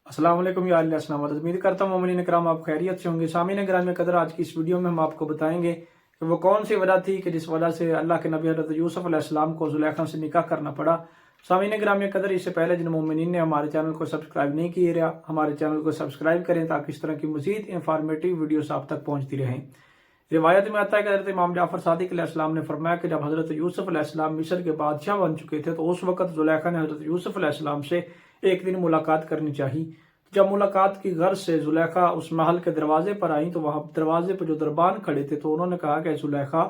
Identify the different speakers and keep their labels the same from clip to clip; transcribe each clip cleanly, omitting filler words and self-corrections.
Speaker 1: अस्सलाम वालेकुम या अल्लाह अस्सलाम। उम्मीद करता हूँ मोमिनीन इकराम आप खैरियत से होंगे। सामीन ग्राम में कदर, आज की इस वीडियो में हम आपको बताएंगे कि वो कौन सी वजह थी कि जिस वजह से अल्लाह के नबी हज़रत यूसुफ अलैहिस्सलाम को ज़ुलेखा से निकाह करना पड़ा। सामीन ग्राम में कदर, इससे पहले जिन मोमिनीन ने हमारे चैनल को सब्सक्राइब नहीं किया, हमारे चैनल को सब्सक्राइब करें ताकि इस तरह की मज़ीद इंफॉर्मेटिव वीडियोस आप तक पहुँचती रहें। रिवायत में आता है कि हज़रत इमाम जाफ़र सादिक अलैहिस्सलाम ने फरमाया कि जब हज़रत यूसुफ अलैहिस्सलाम मिस्र के बादशाह बन चुके थे तो उस वक़्त ज़ुलेखा ने हज़रत यूसुफ अलैहिस्सलाम से एक दिन मुलाकात करनी चाहिए। जब मुलाकात की गर्ज से ज़ुलेखा उस महल के दरवाजे पर आई तो वहां दरवाजे पर जो दरबान खड़े थे तो उन्होंने कहा कि ज़ुलेखा,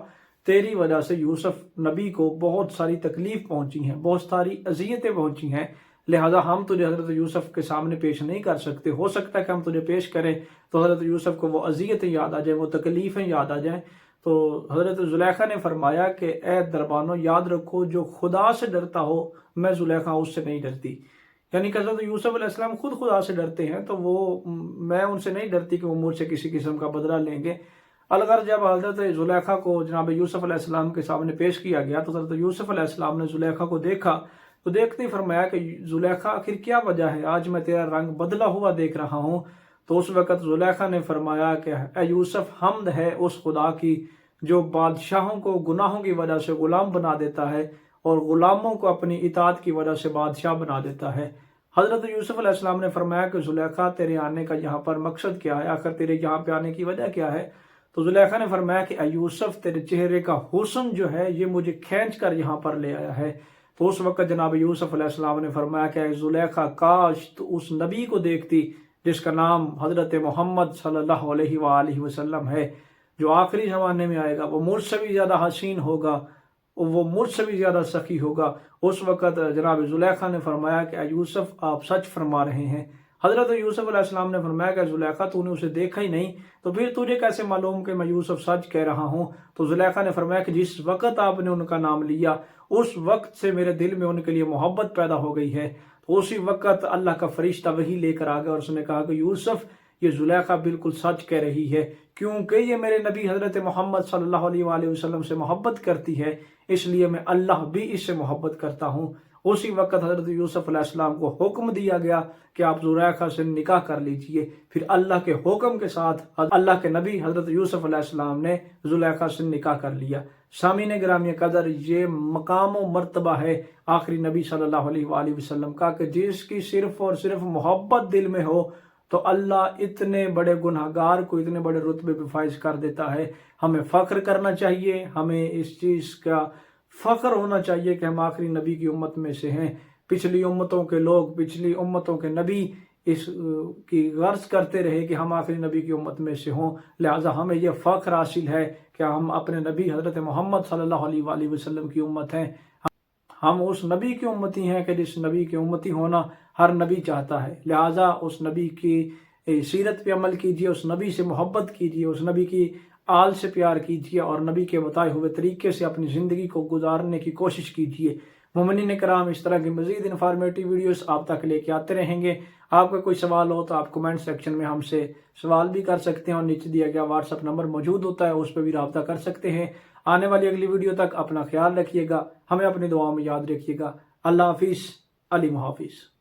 Speaker 1: तेरी वजह से यूसुफ नबी को बहुत सारी तकलीफ पहुंची हैं, बहुत सारी अजियतें पहुंची हैं, लिहाजा हम तुझे हज़रत यूसुफ के सामने पेश नहीं कर सकते। हो सकता है कि हम तुझे पेश करें तो हज़रत यूसुफ को वो अजियतें याद आ जाए, वो तकलीफ़ें याद आ जाएं। तो हज़रत ज़ुलेखा ने फरमाया कि ए दरबानो, याद रखो जो खुदा से डरता हो, मैं ज़ुलेखा उससे नहीं डरती। यानी कि हज़रत यूसुफ अलैहिस्सलाम खुद खुदा से डरते हैं, तो वो मैं उनसे नहीं डरती कि वो मुझसे किसी किस्म का बदला लेंगे। अलगर जब हज़रत ज़ुलेखा को जनाब यूसुफ अलैहिस्सलाम के सामने पेश किया गया तो हज़रत यूसुफ अलैहिस्सलाम ने ज़ुलेखा को देखा तो देखते ही फरमाया कि ज़ुलेखा, आखिर क्या वजह है, आज मैं तेरा रंग बदला हुआ देख रहा हूँ। तो उस वक़्त ज़ुलेखा ने फरमाया कि ए यूसुफ, हम्द है उस खुदा की जो बादशाहों को गुनाहों की वजह से ग़ुलाम बना देता है और ग़ुलामों को अपनी इताअत की वजह से बादशाह बना देता है। हज़रत यूसुफ अलैहिस्सलाम ने फरमाया कि ज़ुलेखा, तेरे आने का यहाँ पर मकसद क्या है, आखिर तेरे यहाँ पे आने की वजह क्या है। तो ज़ुलेखा ने फरमाया कि यूसुफ, तेरे चेहरे का हुस्न जो है ये मुझे खींच कर यहाँ पर ले आया है। तो उस वक़्त जनाब यूसुफ अलैहिस्सलाम ने फरमाया कि ज़ुलेखा, काश तो उस नबी को देखती जिसका नाम हज़रत मोहम्मद सल्लल्लाहु अलैहि वसल्लम है, जो आखिरी ज़माने में आएगा। वो मुझसे भी ज़्यादा हसीन होगा, वो मुझसे भी ज़्यादा सखी होगा। उस वक़्त जनाब ज़ुलेखा ने फरमाया कि यूसुफ, आप सच फरमा रहे हैं। हज़रत यूसुफ अलैहिस्सलाम ने फरमाया कि ज़ुलेखा, तूने उसे देखा ही नहीं तो फिर तुझे कैसे मालूम कि मैं यूसुफ सच कह रहा हूँ। तो ज़ुलेखा ने फरमाया कि जिस वक़्त आपने उनका नाम लिया उस वक़्त से मेरे दिल में उनके लिए मोहब्बत पैदा हो गई है। तो उसी वक़्त अल्लाह का फरिश्ता वही लेकर आ गया और उसने कहा कि यूसुफ, ये ज़ुलेखा बिल्कुल सच कह रही है, क्योंकि ये मेरे नबी हज़रत मोहम्मद सल्लल्लाहु अलैहि वसल्लम से मोहब्बत करती है, इसलिए मैं अल्लाह भी इससे मोहब्बत करता हूँ। उसी वक्त हज़रत यूसुफ अलैहिस्सलाम को हुक्म दिया गया कि आप ज़ुलेखा से निकाह कर लीजिए। फिर अल्लाह के हुक्म के साथ अल्लाह के नबी हज़रत यूसुफ अलैहिस्सलाम ने ज़ुलेखा से निकाह कर लिया। सामीन ग्रामी कदर, ये मकाम व मर्तबा है आखिरी नबी सल्लल्लाहु अलैहि वसल्लम का कि जिसकी सिर्फ और सिर्फ मोहब्बत दिल में हो तो अल्लाह इतने बड़े गुनहगार को इतने बड़े रुतबे पे फाइज कर देता है। हमें फ़ख्र करना चाहिए, हमें इस चीज़ का फ़ख्र होना चाहिए कि हम आखिरी नबी की उम्मत में से हैं। पिछली उम्मतों के लोग, पिछली उम्मतों के नबी इस की गर्ज करते रहे कि हम आखिरी नबी की उम्मत में से हों, लिहाजा हमें यह फ़ख्र हासिल है कि हम अपने नबी हज़रत मोहम्मद सल्लल्लाहु अलैहि वसल्लम की उम्मत हैं। हम उस नबी की उम्मती हैं कि जिस नबी की उम्मती होना हर नबी चाहता है। लिहाजा उस नबी की सीरत पे अमल कीजिए, उस नबी से मोहब्बत कीजिए, उस नबी की आल से प्यार कीजिए और नबी के बताए हुए तरीके से अपनी ज़िंदगी को गुजारने की कोशिश कीजिए। मोमिनीन कराम, इस तरह की मज़ीद इन्फॉर्मेटिव वीडियोस आप तक लेके आते रहेंगे। आपका कोई सवाल हो तो आप कमेंट सेक्शन में हमसे सवाल भी कर सकते हैं और नीचे दिया गया व्हाट्सअप नंबर मौजूद होता है, उस पर भी रब्ता कर सकते हैं। आने वाली अगली वीडियो तक अपना ख्याल रखिएगा, हमें अपनी दुआओं में याद रखिएगा। अल्लाह हाफिज़, अली मुहाफिज़।